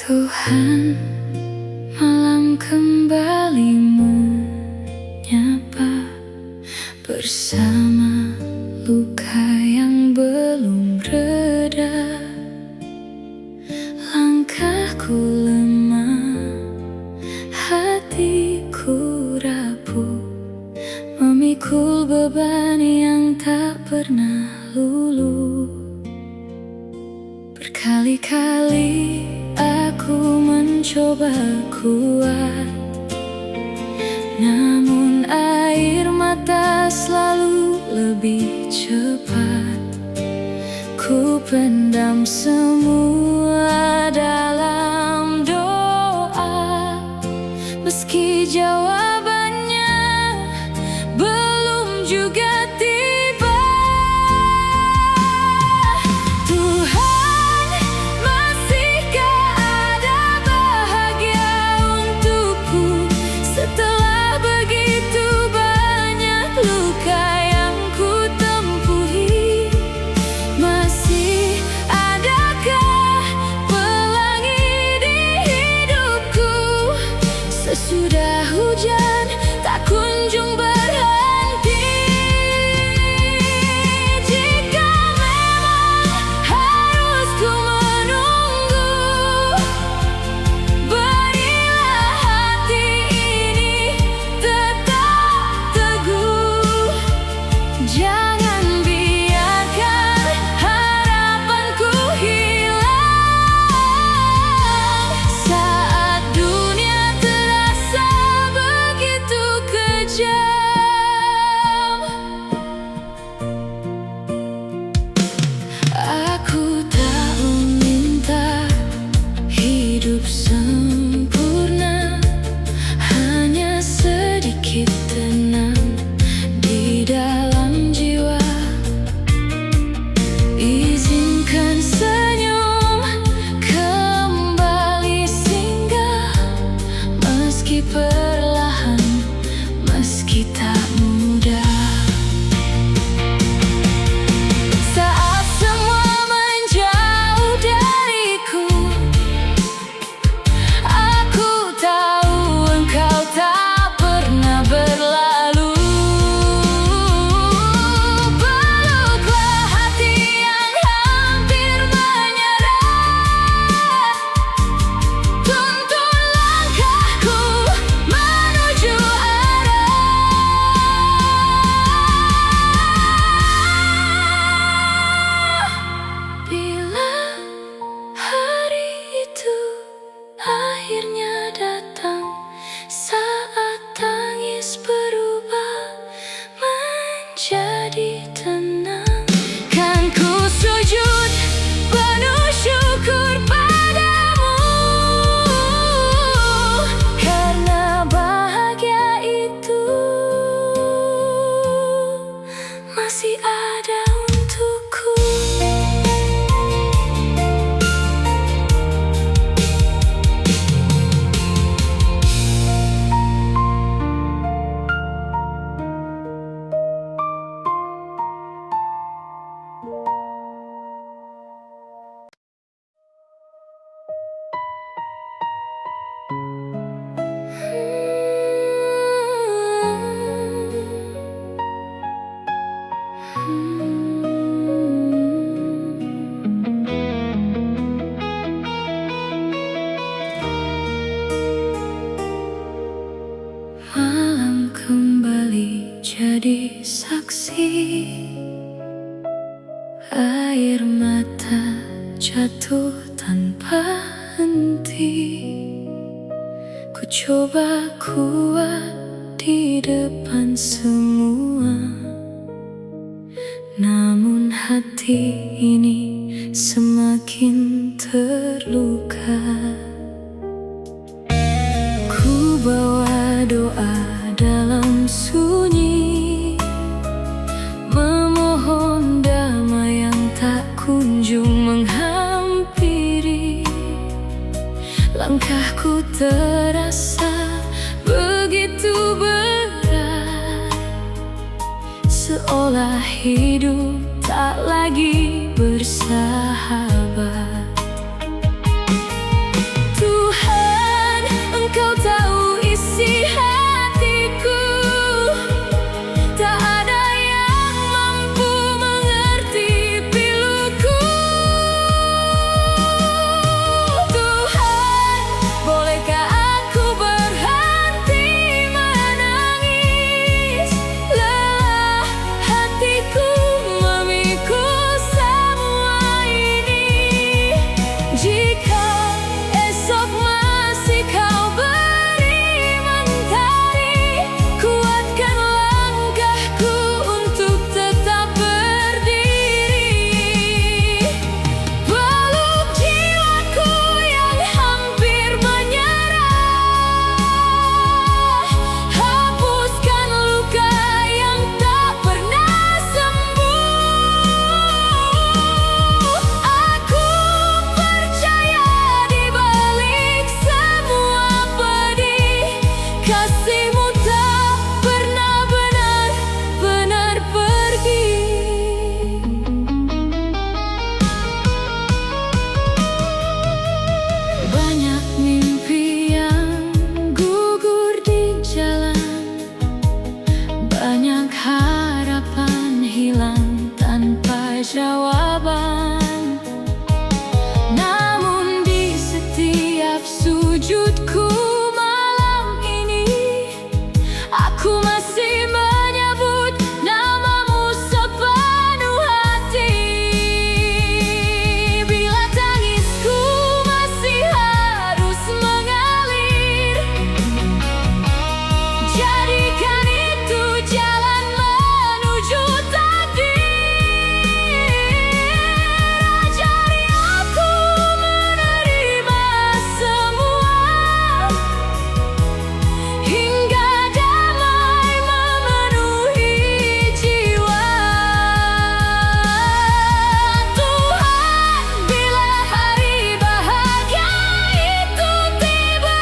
Tuhan, malam kembali menyapa bersama luka yang belum reda. Langkahku lemah, hatiku rapuh, memikul beban yang tak pernah luluh. Berkali-kali aku mencoba kuat, namun air mata selalu lebih cepat. Ku pendam semua dalam doa, meski jawabannya belum juga tiba. Tuhan, masihkah ada bahagia untukku setelah begitu banyak luka yang ku tempuhi? Masih adakah pelangi di hidupku sesudah hujan tak kunjung berhenti? Jika memang harus ku menunggu, berilah hati ini tetap teguh. Jangan biarkan harapanku hilang saat dunia terasa begitu kejam. Aku tak meminta hidup sempurna, hanya sedikit tenang di dalam jiwa. Izinkan senyum kembali singgah, meski perlahan, meski tak mudah. Saat semua menjauh dariku, aku tahu engkau tak pernah berlalu. Peluklah hati yang hampir menyerah, tuntun langkahku menuju arah. Bila hari itu akhirnya datang, saat tangis berubah menjadi tenang, kan ku sujud penuh syukur padamu, karena bahagia itu masih ada untukku. Malam kembali jadi saksi, air mata jatuh tanpa henti. Ku coba kuat di depan semua, namun hati ini semakin terluka. Ku bawa doa dalam sunyi, memohon damai yang tak kunjung menghampiri. Langkahku terasa begitu berat, seolah hidup tak lagi bersahabat. Tuhan, Engkau tahu isi hatiku, tak ada yang mampu mengerti piluku. Tuhan, bolehkah aku berhenti menangis? Lelah hatiku memikul semua ini. Jika esok masih kau beri mentari, kuatkan langkahku untuk tetap berdiri. Peluk jiwaku yang hampir menyerah, hapuskan luka yang tak pernah sembuh. Aku percaya di balik semua pedih, kasih-Mu tak pernah benar-benar pergi. Banyak mimpi yang gugur di jalan, banyak harapan hilang tanpa jawaban. Namun di setiap sujudku malam ini, aku masih menyebut nama-Mu sepenuh hati. Bila tangisku masih harus mengalir, jadikan itu jalan menuju takdir. Ajari aku menerima semua, hingga damai memenuhi jiwa. Tuhan, bila hari bahagia itu tiba,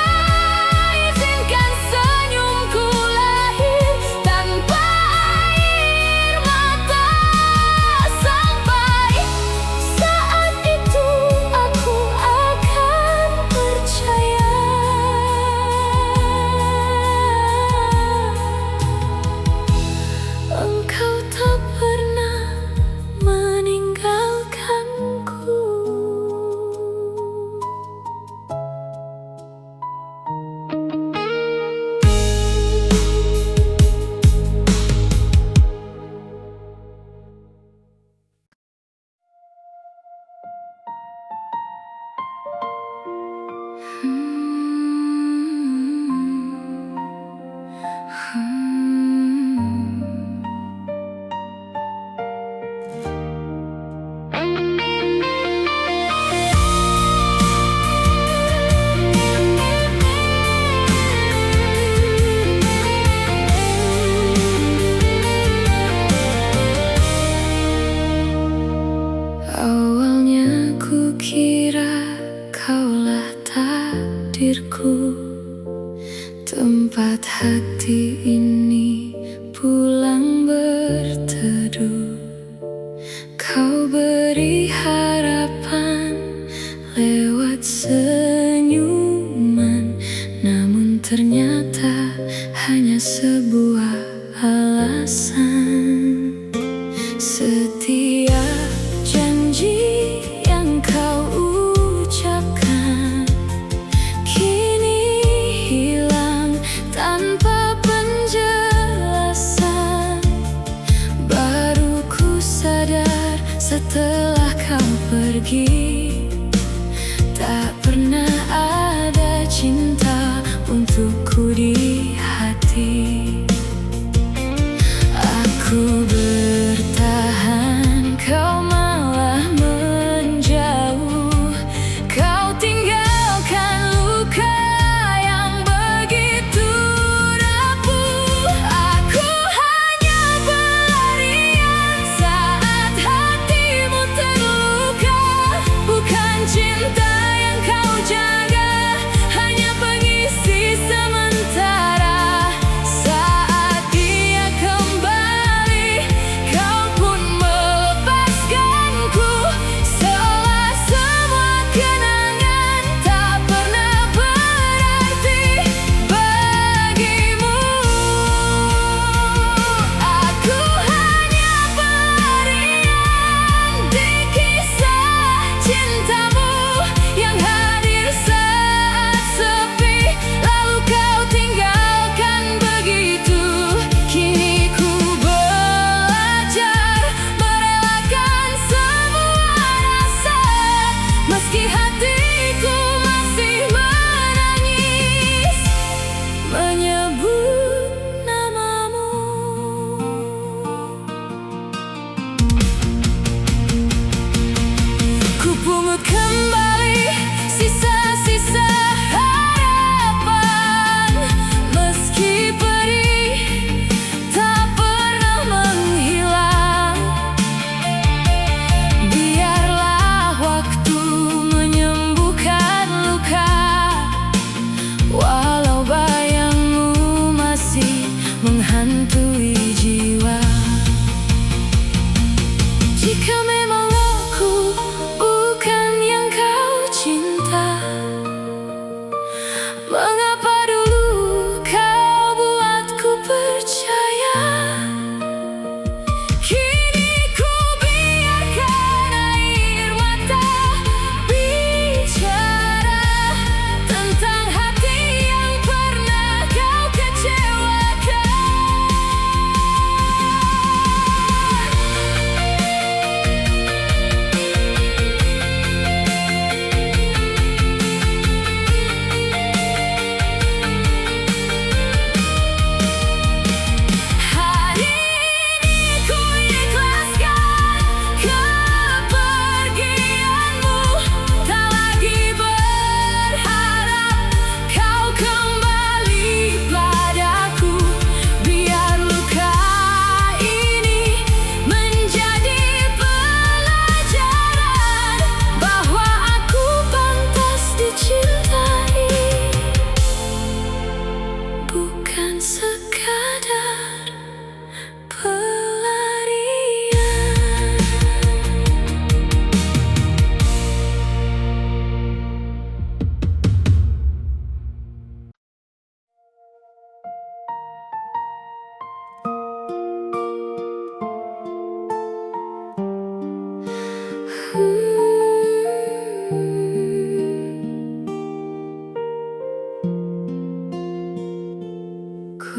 izinkan senyumku lahir tanpa air mata. Sampai saat itu aku akan percaya Engkau tak pernah meninggalkanku. Awalnya ku kira Kaulah takdirku, tempat hati ini pulang berteduh. Kau beri harapan lewat senyuman, namun ternyata hanya sebuah alasan. Setiap janji yang kau ucapkan kini hilang tanpa penjelasan. Baru ku sadar setelah kau pergi, tak pernah ada cinta untukku di hati. Aku bertahan, kau malah menjauh. Kau tinggalkan luka yang begitu rapuh. Aku hanya pelarian saat hatimu terluka.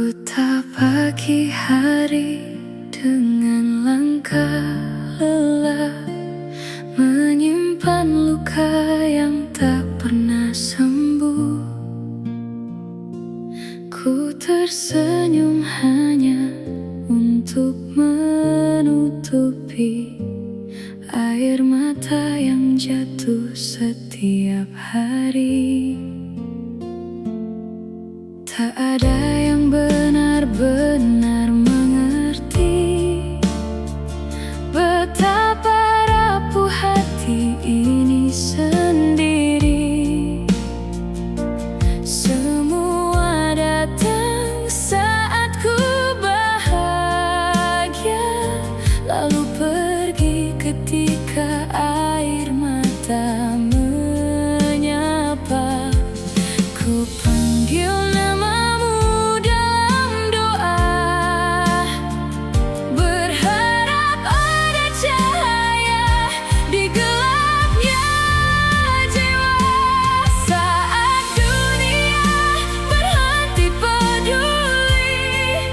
Ku tak pagi hari dengan langkah lelah, menyimpan luka yang tak pernah sembuh. Ku tersenyum hanya untuk menutupi air mata yang jatuh setiap hari. Tak ada yang benar-benar mengerti betapa rapuh hati ini sendiri. Semua datang saat ku bahagia, lalu pergi ketika air mata menyapa. Ku panggil namamu dalam doa, berharap ada cahaya di gelapnya jiwa. Saat dunia berhenti peduli,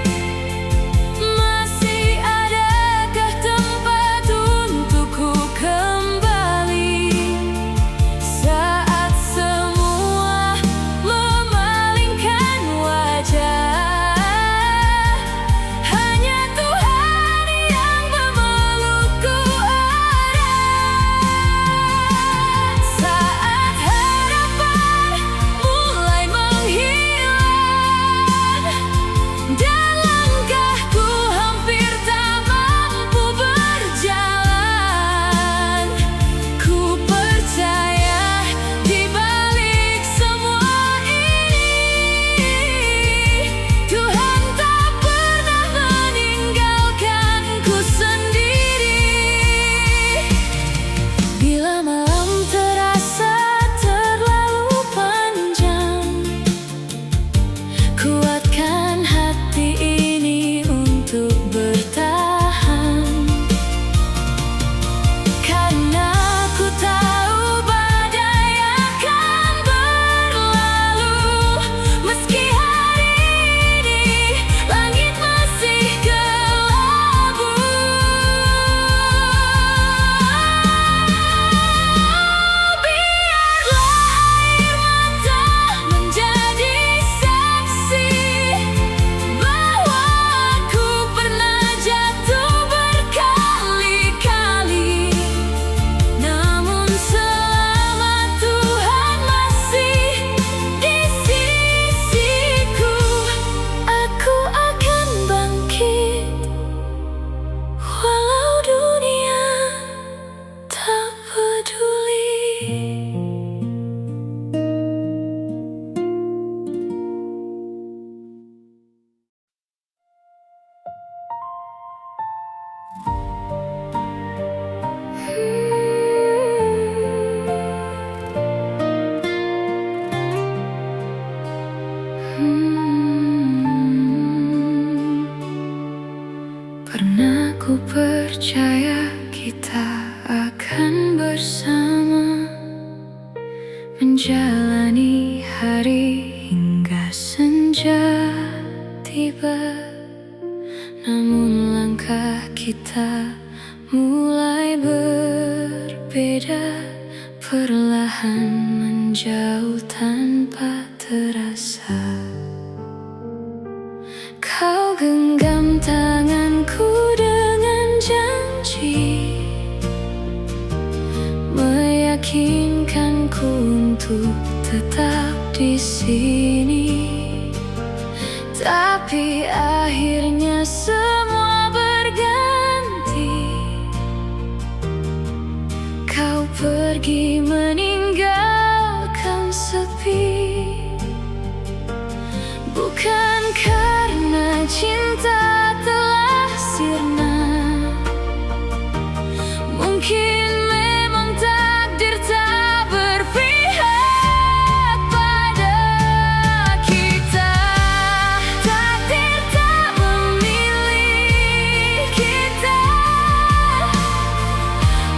masih adakah tempat untukku kembali? Saat semua memalingkan wajah, hanya Tuhan yang memelukku erat. Saat harapan mulai menghilang dan langkahku hampir tak mampu berjalan, ku percaya di balik semua ini, Tuhan tak pernah meninggalkanku sendiri. Bila malam terasa terlalu panjang, kuatkan hati ini untuk bertahan. Karena ku tahu badai akan berlalu, meski hari ini langit masih kelabu. Biarlah air mata menjadi saksi bahwa aku pernah jatuh berkali-kali, namun selama Tuhan masih di sisiku, aku akan bangkit walau dunia tak peduli. Pernah ku percaya kita akan bersama, menjalani hari hingga senja tiba. Namun langkah kita mulai berbeda, perlahan menjauh tanpa terasa. Kau genggam tanganku dengan janji, meyakinkanku untuk tetap di sini. Tapi akhirnya semua berganti. Kau pergi meninggalkan sepi, bukan karena cinta telah sirna. Mungkin memang takdir tak berpihak pada kita. Takdir tak memilih kita,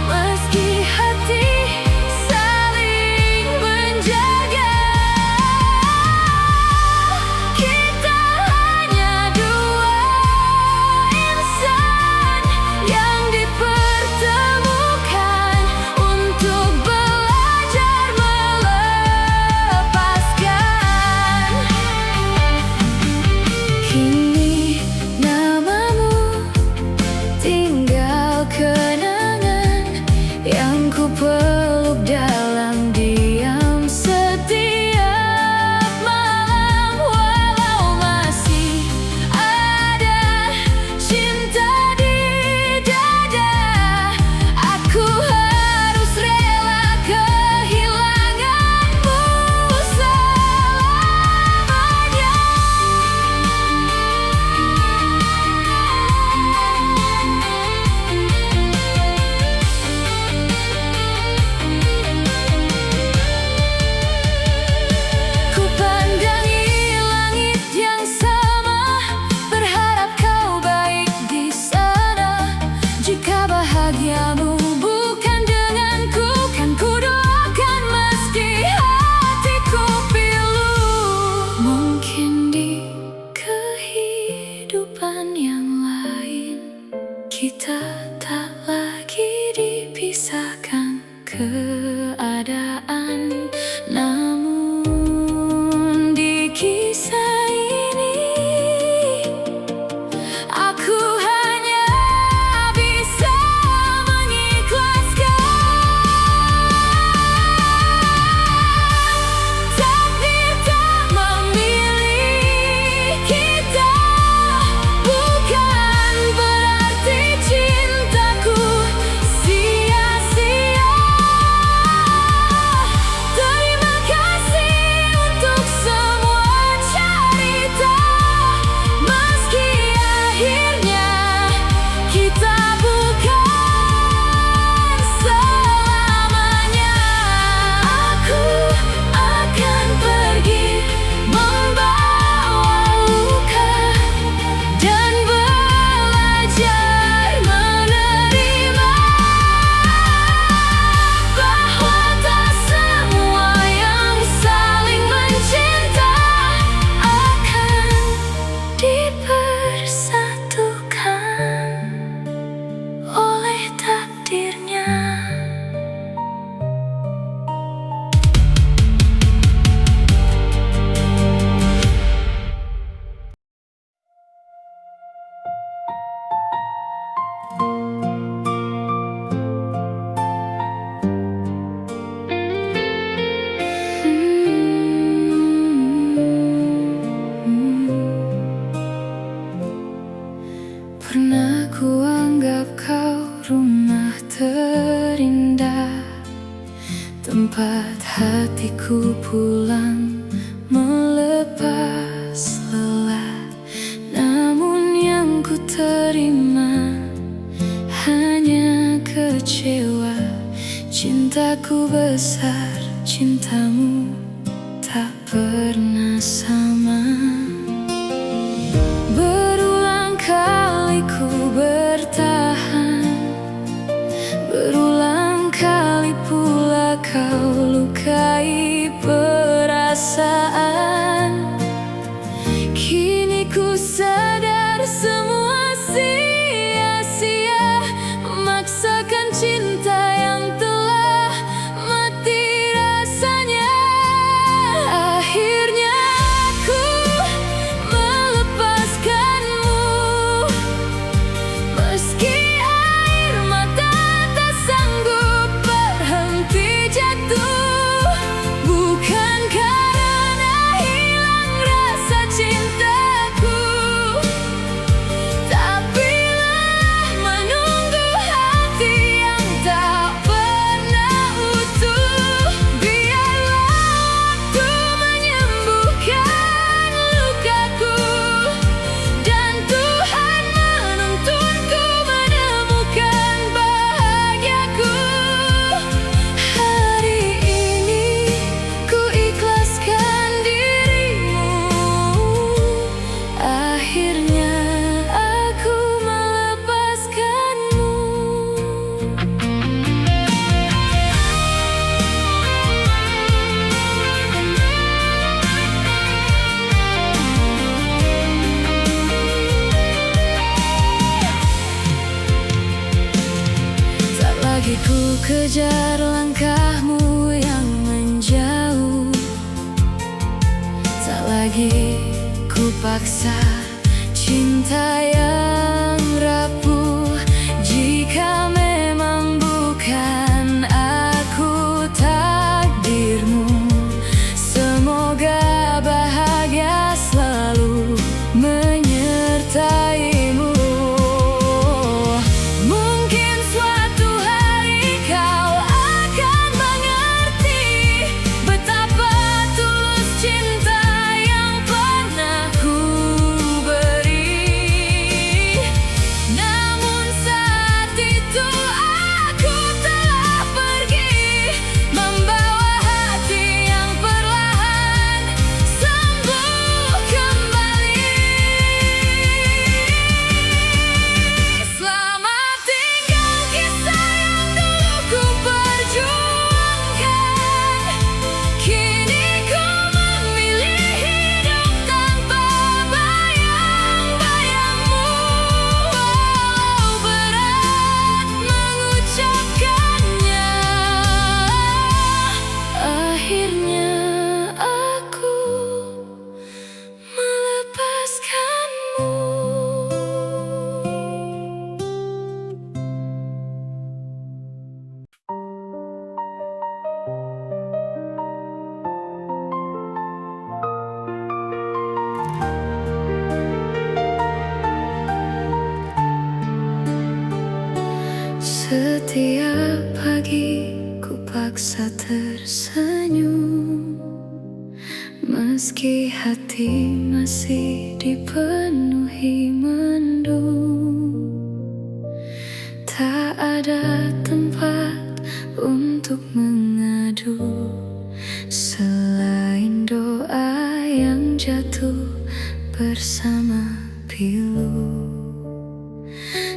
meski hati saling menjaga. Kita hanya ku pulang melepas lelah, namun yang ku terima hanya kecewa. Cintaku besar, cintamu tak pernah sama. Berulang kali ku bertahan, berulang kali pula kau lukai perasaan. Kini ku sadar semua sia-sia, memaksakan cinta yang telah mati rasanya. Akhirnya aku melepaskanmu, meski air mata tak sanggup berhenti jatuh. Bukan karena hilang rasa cintaku, tapi lelah menunggu hati yang tak pernah utuh. Biarlah waktu menyembuhkan lukaku, dan Tuhan menuntunku menemukan bahagiaku. Hari ini ku ikhlaskan dirimu, akhirnya aku melepaskanmu. Tak lagi ku kejar langkahmu yang menjauh, tak lagi ku paksa cinta yang rapuh. Jika memang bukan aku takdirmu, semoga bahagia selalu menyertaimu. Mungkin suatu hari kau akan mengerti betapa tulus cinta yang pernah ku beri. Namun saat itu aku telah pergi, membawa hati yang perlahan sembuh kembali. Selamat tinggal kisah yang dulu ku perjuangkan. Kini ku memilih hidup tanpa bayang-bayangmu. Walau berat mengucapkannya, akhirnya aku melepaskanmu. Setiap pagi ku paksa tersenyum, meski hati masih dipenuhi mendung. Tak ada tempat untuk mengadu selain doa yang jatuh bersama pilu.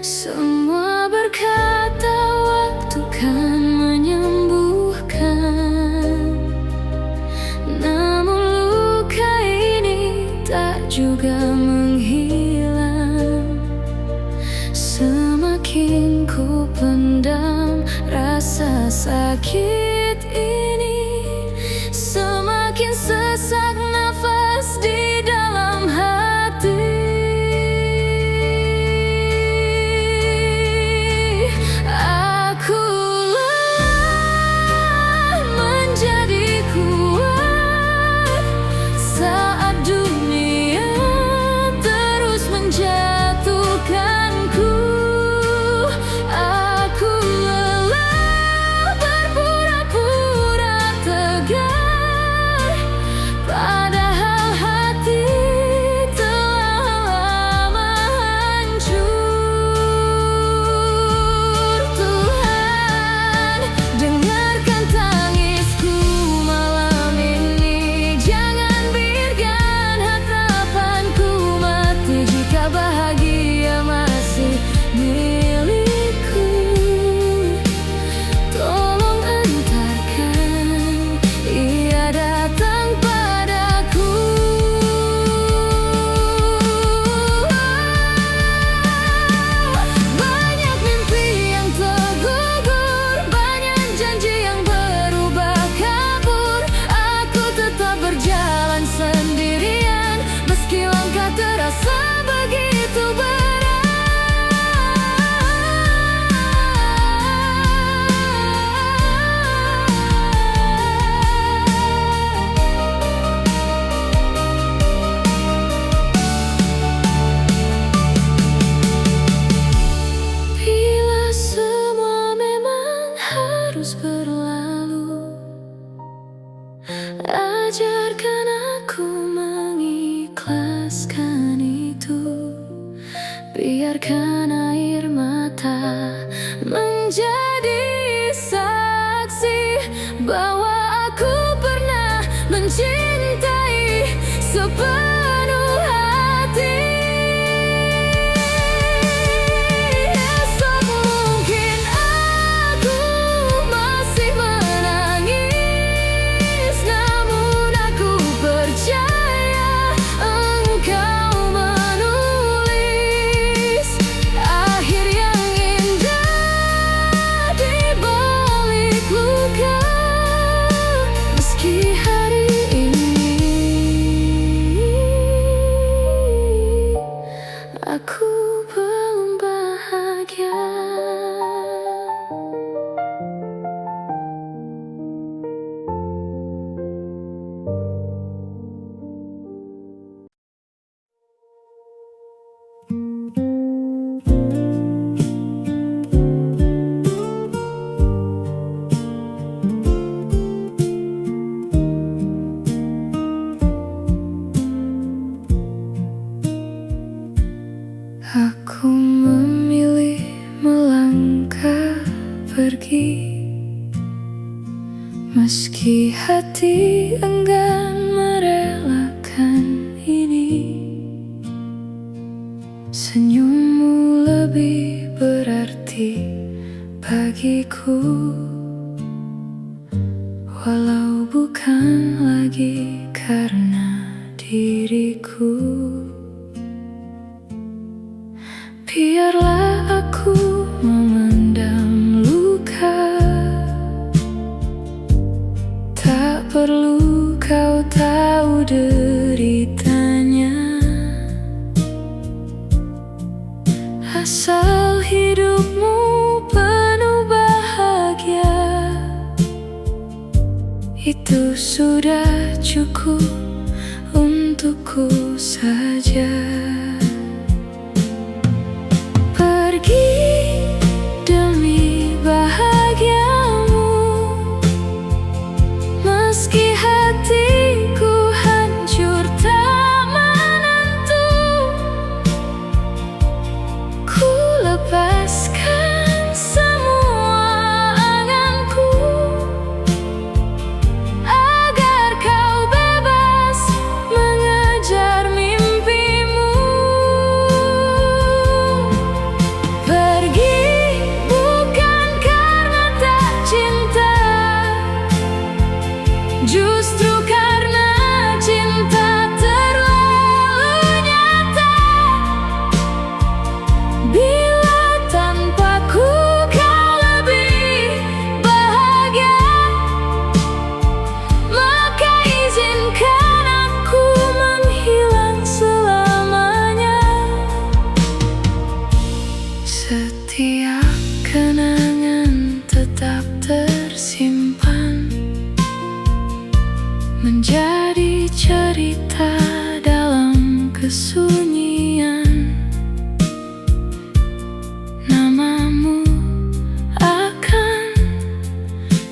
Semua berkata waktu kan menyembuhkan, namun luka ini tak juga menghilang. Semakin ku pendam rasa sakit ini, semakin sesak nafas di dalam hati. Aku lelah menjadi kuat saat dunia terus menjatuhkanku. Aku lelah berpura-pura Biarkan air mata menjadi saksi bahwa aku pernah mencintai sepenuh hati. Esok mungkin aku masih menangis, namun aku percaya engkau menulis akhir yang indah di balik luka. Meski hari ini aku belum bahagia. Aku memilih melangkah pergi, meski hati enggan merelakan ini. Senyummu lebih berarti bagiku, walau bukan lagi karena diriku. Biarlah aku memendam luka, tak perlu kau tahu deritanya. Asal hidupmu penuh bahagia, itu sudah cukup untukku saja. Demi bahagiamu, meski hatiku hancur tak menentu, ku lepaskan semua anganku agar kau bebas mengejar mimpimu. Justru karena cinta terlalu nyata, bila tanpaku kau lebih bahagia, maka izinkan aku menghilang selamanya. Setiap kenangan tetap tersimpan, menjadi cerita dalam kesunyian. Namamu akan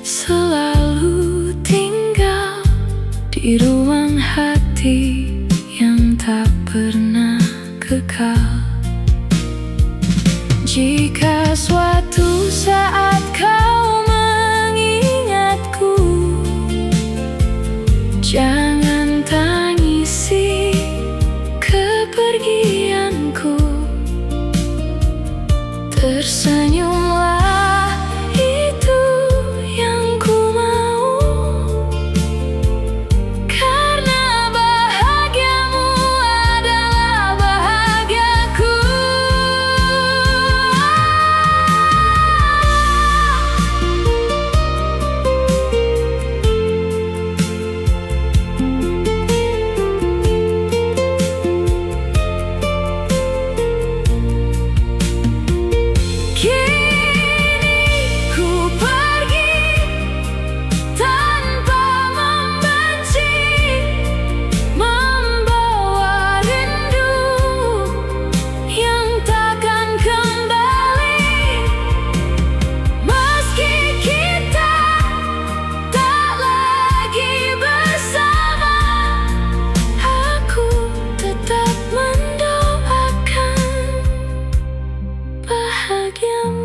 selalu tinggal di ruang hati yang tak pernah kekal. Jika suatu saat kau mengingatku, jangan tangisi kepergianku. Tersenyumlah, itu yang ku mau, karena bahagiamu adalah bahagiaku. diam